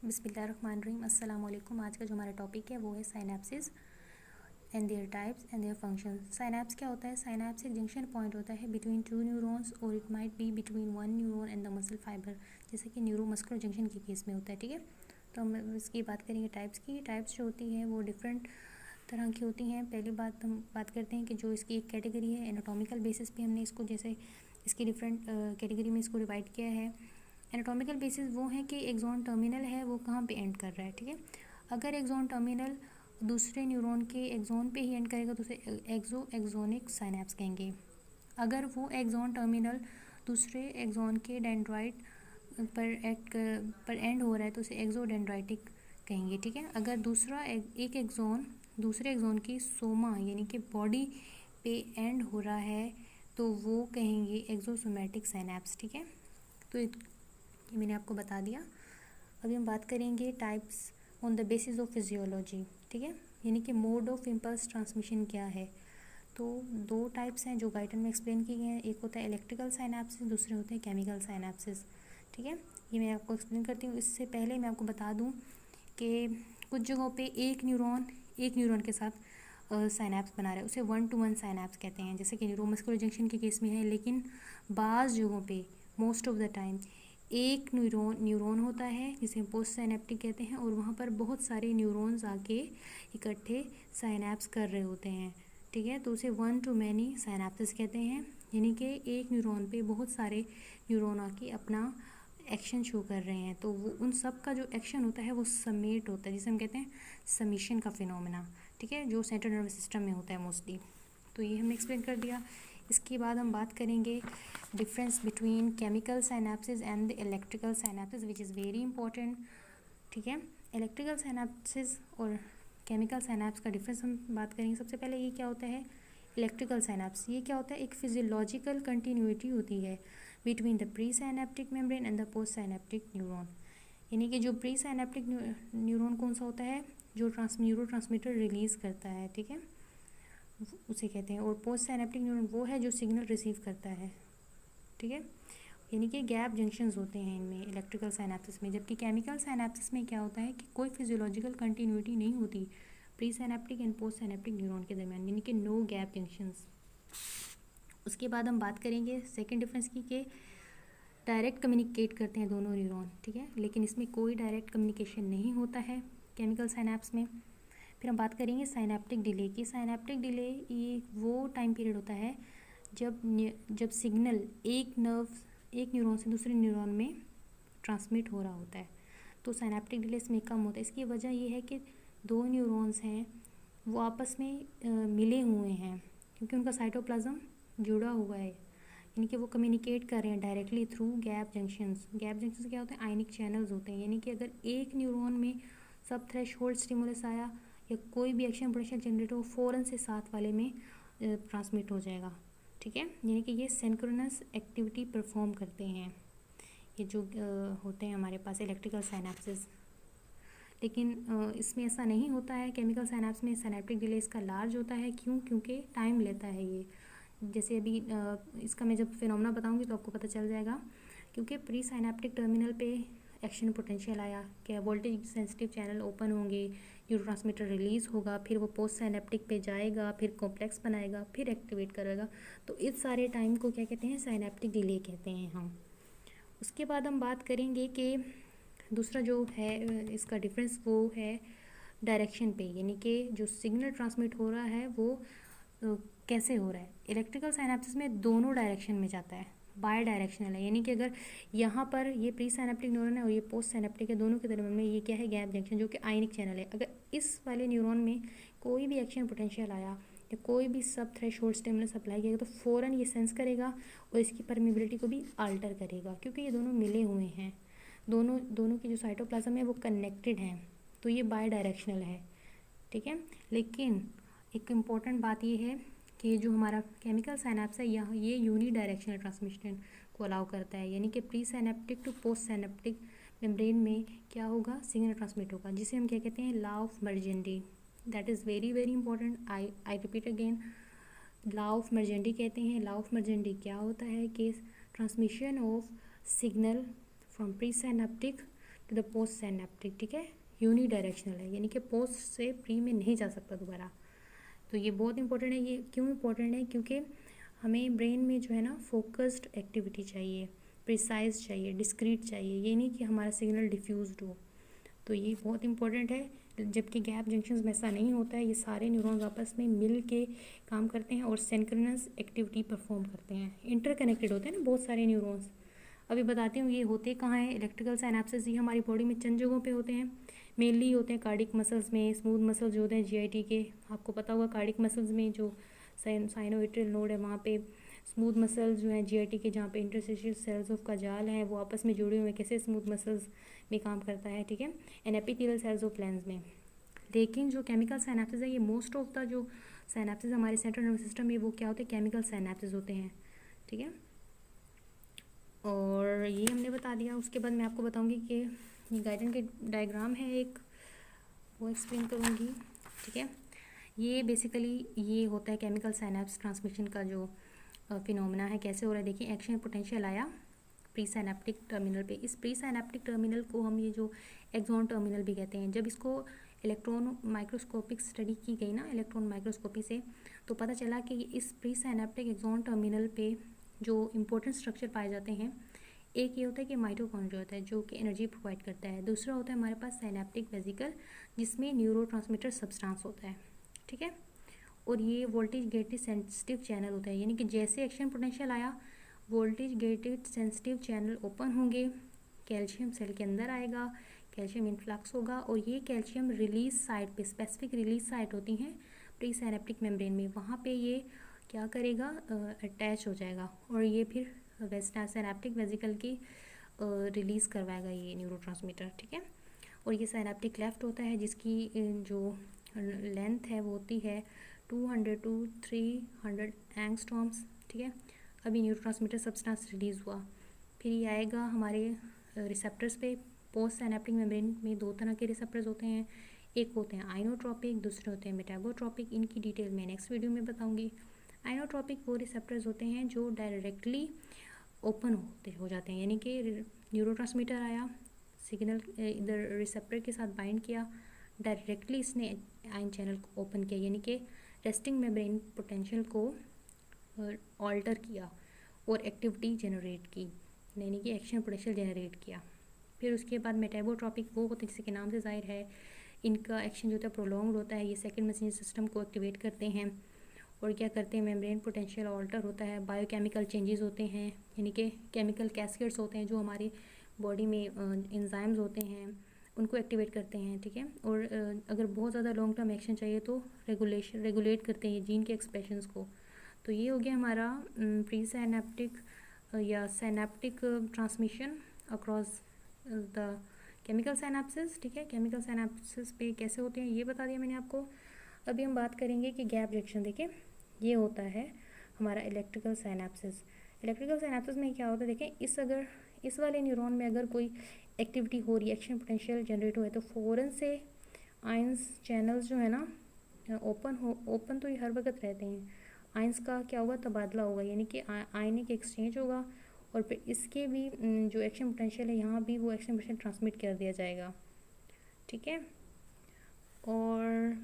बिस्मिल्लाहिर्रहमानिर्रहीम। अस्सलाम वालेकुम। आज का जो हमारा टॉपिक है वो है synapsis and their types and their function. Synapse क्या होता है? साइनेप्स एक जंक्शन पॉइंट होता है बिटवीन टू न्यूरॉन्स और it might be between one neuron and the muscle fibre, जैसे कि न्यूरोमस्कुलर जंक्शन के केस में होता है। ठीक है, तो हम इसकी बात करेंगे टाइप्स की। टाइप्स जो होती हैं वो डिफरेंट तरह की होती हैं। पहली बात हम बात करते हैं कि जो इसकी एक कैटेगरी है एनाटॉमिकल बेसिस पे हमने इसको जैसे इसकी डिफरेंट कैटेगरी में इसको डिवाइड किया है। एनाटॉमिकल बेसिस वो है कि एक्सॉन टर्मिनल है वो कहाँ पे एंड कर रहा है। ठीक है, अगर एक्सॉन टर्मिनल दूसरे न्यूरॉन के एक्सॉन पे ही एंड करेगा तो उसे एक्सोनिक साइनेप्स कहेंगे। अगर वो एक्सॉन टर्मिनल दूसरे एक्सॉन के डेंड्राइट पर एंड हो रहा है तो उसे एक्सोडेंड्राइटिक कहेंगे। ठीक है, अगर दूसरा एक एक्सॉन दूसरे एक्सॉन की सोमा यानी कि बॉडी पे एंड हो रहा है तो वो कहेंगे एक्सोसोमैटिक साइनेप्स। ठीक है, तो ये मैंने आपको बता दिया। अभी हम बात करेंगे types on the basis of physiology. ठीक है, यानी कि मोड ऑफ इम्पल्स ट्रांसमिशन क्या है। तो दो टाइप्स हैं जो गाइडन में एक्सप्लेन किए गए हैं। एक होता है इलेक्ट्रिकल साइनेप्सिस, दूसरे होते हैं केमिकल साइनेप्सिस। ठीक है, ये मैं आपको एक्सप्लेन करती हूँ। इससे पहले मैं आपको बता दूँ कि कुछ जगहों पे एक न्यूरॉन के साथ साइनेप्स बना रहा है, उसे 1-to-1 साइनेप्स कहते हैं, जैसे कि न्यूरोमस्कुलर जंक्शन के केस में है। लेकिन बाज़ जगहों पे मोस्ट ऑफ द टाइम एक न्यूरॉन होता है जिसे हम पोस्ट साइनेप्टिक कहते हैं, और वहाँ पर बहुत सारे न्यूरॉन्स आके इकट्ठे साइनेप्स कर रहे होते हैं। ठीक है, तो उसे 1-to-many साइनेप्सिस कहते हैं, यानी कि एक न्यूरॉन पे बहुत सारे न्यूरॉन आके अपना एक्शन शो कर रहे हैं। तो वो उन सब का जो एक्शन होता है वो समेट होता है, जिसे हम कहते हैं समीशन का फिनोमेना। ठीक है, जो सेंट्रल नर्वस सिस्टम में होता है मोस्टली। तो ये हमने एक्सप्लेन कर दिया। इसके बाद हम बात करेंगे difference between chemical synapsis and the electrical synapsis which is very important. ठीक है, इलेक्ट्रिकल साइनेप्सिस और केमिकल साइनेप्स का डिफरेंस हम बात करेंगे। सबसे पहले ये क्या होता है इलेक्ट्रिकल साइनेप्स। ये क्या होता है, एक फिजियोलॉजिकल कंटिन्यूटी होती है between the pre synaptic membrane and the post synaptic neuron. यानी कि जो प्री साइनेप्टिक न्यूरॉन कौन सा होता है, जो न्यूरो ट्रांसमीटर रिलीज़ करता है। ठीक है, उसे कहते हैं। और पोस्ट साइनेप्टिक न्यूरॉन वो है जो सिग्नल रिसीव करता है। ठीक है, यानी कि गैप जंक्शंस होते हैं इनमें इलेक्ट्रिकल साइनेप्सिस में। जबकि केमिकल साइनेप्सिस में क्या होता है कि कोई फिजियोलॉजिकल कंटिन्यूटी नहीं होती pre synaptic and post synaptic neuron के दरमियान, यानी कि नो गैप जंक्शंस। उसके बाद हम बात करेंगे सेकेंड डिफरेंस की कि डायरेक्ट कम्युनिकेट करते हैं दोनों न्यूरॉन। ठीक है, लेकिन इसमें कोई डायरेक्ट कम्युनिकेशन नहीं होता है केमिकल साइनेप्स में। फिर हम बात करेंगे साइनेप्टिक डिले की। साइनेप्टिक डिले ये वो टाइम पीरियड होता है जब सिग्नल एक न्यूरॉन से दूसरे न्यूरॉन में ट्रांसमिट हो रहा होता है, तो साइनेप्टिक डिले इसमें कम होता है। इसकी वजह ये है कि दो न्यूरॉन्स हैं वो आपस में मिले हुए हैं, क्योंकि उनका साइटोप्लाज्म जुड़ा हुआ है, यानी कि वो कम्युनिकेट कर रहे हैं directly through gap junctions. Gap junctions क्या होते हैं, आयनिक चैनल्स होते हैं, यानी कि अगर एक न्यूरॉन में सब थ्रेशोल्ड स्टिमुलस आया या कोई भी एक्शन पोटेंशियल जनरेट हो, फ़ौरन से साथ वाले में ट्रांसमिट हो जाएगा। ठीक है, यानी कि ये सिंक्रोनस एक्टिविटी परफॉर्म करते हैं ये जो होते हैं हमारे पास इलेक्ट्रिकल साइनेप्सिस। लेकिन इसमें ऐसा नहीं होता है। केमिकल साइनेप्स में साइनेप्टिक डिले इसका लार्ज होता है। क्योंकि टाइम लेता है ये। जैसे अभी इसका मैं जब फिनोमेना बताऊंगी तो आपको पता चल जाएगा। क्योंकि प्री साइनेप्टिक टर्मिनल पे एक्शन पोटेंशियल आया, क्या वोल्टेज सेंसिटिव चैनल ओपन होंगे, न्यूरोट्रांसमीटर रिलीज़ होगा, फिर वो पोस्ट साइनेप्टिक पे जाएगा, फिर कॉम्प्लेक्स बनाएगा, फिर एक्टिवेट करेगा। तो इस सारे टाइम को क्या कहते हैं, साइनेप्टिक डिले कहते हैं हम। उसके बाद हम बात करेंगे कि दूसरा जो है इसका डिफरेंस वो है डायरेक्शन पे, यानी कि जो सिग्नल ट्रांसमिट हो रहा है वो कैसे हो रहा है। इलेक्ट्रिकल साइनेप्सिस में दोनों डायरेक्शन में जाता है, बाय डायरेक्शनल है, यानी कि अगर यहाँ पर ये प्री साइनेप्टिक न्यूरॉन है और ये पोस्ट साइनेप्टिक है, दोनों के दरमियान में ये क्या है, गैप जंक्शन, जो कि आयनिक चैनल है। अगर इस वाले न्यूरॉन में कोई भी एक्शन पोटेंशियल आया या कोई भी सब थ्रेशोल्ड स्टिमुलस अप्लाई किया तो फ़ौरन ये सेंस करेगा और इसकी परमिबिलिटी को भी अल्टर करेगा, क्योंकि ये दोनों मिले हुए हैं। दोनों की जो साइटोप्लाज्म है वो कनेक्टेड हैं, तो ये बाय डायरेक्शनल है। ठीक है, लेकिन एक इम्पॉर्टेंट बात ये है कि जो हमारा केमिकल साइनेप्स है यहाँ ये यूनी डायरेक्शनल ट्रांसमिशन को अलाउ करता है, यानी कि pre synaptic to postsynaptic membrane में क्या होगा, सिग्नल ट्रांसमिट होगा, जिसे हम क्या कहते हैं, law of Magendie. That is very very important. I repeat again, law of Magendie कहते हैं। लॉ ऑफ मर्जेंडी क्या होता है कि transmission of signal from pre synaptic to the post synaptic, ठीक है, यूनिडायरेक्शनल है, यानी कि पोस्ट से प्री में नहीं जा सकता दोबारा। तो ये बहुत इंपॉर्टेंट है। ये क्यों इंपॉर्टेंट है? क्योंकि हमें ब्रेन में जो है ना फोकस्ड एक्टिविटी चाहिए, प्रिसाइज चाहिए, डिस्क्रीट चाहिए, ये नहीं कि हमारा सिग्नल डिफ्यूज्ड हो। तो ये बहुत इंपॉर्टेंट है। जबकि गैप जंक्शंस में ऐसा नहीं होता है, ये सारे न्यूरॉन्स आपस में मिल के काम करते हैं और सिंक्रोनस एक्टिविटी परफॉर्म करते हैं, इंटरकनेक्टेड होते हैं ना बहुत सारे न्यूरॉन्स। अभी बताती हूँ ये होते कहाँ हैं। इलेक्ट्रिकल साइनेप्सिस ये हमारी बॉडी में चंद जगहों पे होते हैं, मेनली होते हैं कार्डिक मसल्स में, स्मूथ मसल्स जो होते हैं जीआईटी के, आपको पता होगा कार्डिक मसल्स में जो साइनोविट्रियल नोड है वहाँ पे स्मूथ मसल्स जो हैं जीआईटी के, जहाँ पे इंटरस्टिशियल सेल्स ऑफ का जाल है वो आपस में जुड़े हुए हैं, कैसे स्मूथ मसल्स में काम करता है, ठीक है, and epithelial cells of lens में। लेकिन जो केमिकल साइनेप्सिस है ये मोस्ट ऑफ द जो साइनेप्सिस हमारे सेंट्रल नर्वस सिस्टम में वो क्या होते हैं, केमिकल साइनेप्सिस होते हैं, ठीक है। और ये हमने बता दिया। उसके बाद मैं आपको बताऊंगी कि ये गाइडेंस के डायग्राम है एक, वो एक्सप्लेन करूंगी, ठीक है। ये बेसिकली ये होता है केमिकल साइनेप्स ट्रांसमिशन का जो फिनोमेना है, कैसे हो रहा है देखिए। एक्शन पोटेंशियल आया प्री साइनेप्टिक टर्मिनल पे। इस प्री साइनेप्टिक टर्मिनल को हम ये जो एक्सॉन टर्मिनल भी कहते हैं। जब इसको इलेक्ट्रॉन माइक्रोस्कोपिक स्टडी की गई ना इलेक्ट्रॉन माइक्रोस्कोपी से, तो पता चला कि इस प्री साइनेप्टिक एक्सॉन टर्मिनल पे जो इम्पोर्टेंट स्ट्रक्चर पाए जाते हैं, एक ये होता है कि माइटोकॉन्ड्रिया होता है जो कि एनर्जी प्रोवाइड करता है। दूसरा होता है हमारे पास साइनेप्टिक वेसिकल जिसमें न्यूरोट्रांसमीटर सब्सटेंस होता है, ठीक है। और ये वोल्टेज गेटेड सेंसिटिव चैनल होता है, यानी कि जैसे एक्शन पोटेंशियल आया voltage gated sensitive channel open होंगे, कैल्शियम सेल के अंदर आएगा, कैल्शियम इन्फ्लक्स होगा और ये कैल्शियम रिलीज साइट पे, स्पेसिफिक रिलीज साइट होती हैं प्री साइनेप्टिक मेम्ब्रेन में, वहाँ पे ये क्या करेगा, अटैच हो जाएगा और ये फिर साइनेप्टिक वेसिकल की रिलीज़ करवाएगा ये न्यूरोट्रांसमीटर, ठीक है। और ये साइनेप्टिक क्लेफ्ट होता है जिसकी जो लेंथ है वो होती है 200 to 300 एंगस्ट्रॉम्स, ठीक है। अभी न्यूरोट्रांसमीटर सब्सटेंस रिलीज़ हुआ, फिर ये आएगा हमारे रिसेप्टर्स पे। पोस्ट साइनेप्टिक मेम्ब्रेन में दो तरह के रिसेप्टर्स होते हैं, एक होते हैं आइनोट्रॉपिक, दूसरे होते हैं मेटाबोट्रॉपिक। इनकी डिटेल मैं नेक्स्ट वीडियो में बताऊंगी। आइनोट्रॉपिक वो रिसेप्टर्स होते हैं जो डायरेक्टली ओपन हो जाते हैं, यानी कि न्यूरोट्रांसमीटर आया, सिग्नल इधर रिसेप्टर के साथ बाइंड किया, डायरेक्टली इसने आयन चैनल को ओपन किया, यानी कि रेस्टिंग मेम्ब्रेन पोटेंशियल को ऑल्टर किया और एक्टिविटी जनरेट की, यानी कि एक्शन पोटेंशियल जनरेट किया। फिर उसके बाद मेटाबोट्रॉपिक वो होते हैं जिसके नाम से जाहिर है इनका एक्शन जो होता है प्रोलॉन्ग होता है, ये सेकंड मैसेंजर सिस्टम को एक्टिवेट करते हैं और क्या करते हैं, मेम्ब्रेन पोटेंशियल ऑल्टर होता है, बायोकेमिकल चेंजेस होते हैं, यानी कि केमिकल कैस्केड्स होते हैं जो हमारी बॉडी में एंजाइम्स होते हैं उनको एक्टिवेट करते हैं, ठीक है। और अगर बहुत ज़्यादा लॉन्ग टर्म एक्शन चाहिए तो रेगुलेट करते हैं जीन के एक्सप्रेशंस को। तो ये हो गया हमारा प्री साइनेप्टिक या synaptic transmission across the chemical synapsis, ठीक है। केमिकल साइनेप्सिस पे कैसे होते हैं ये बता दिया मैंने आपको। अभी हम बात करेंगे कि गैप जंक्शन। देखिए ये होता है हमारा इलेक्ट्रिकल साइनेप्सिस। इलेक्ट्रिकल साइनेप्सिस में क्या होता है, देखें अगर इस वाले न्यूरॉन में अगर कोई एक्टिविटी हो रही है, एक्शन पोटेंशियल जनरेट हुआ है, तो फ़ौरन से आयंस चैनल्स जो है ना ओपन तो ये हर वक्त रहते हैं, आयंस का क्या होगा, तबादला होगा, यानी कि आयनिक एक्सचेंज होगा और फिर इसके भी जो एक्शन पोटेंशियल है यहाँ भी वो एक्शन पोटेंशियल ट्रांसमिट कर दिया जाएगा, ठीक है। और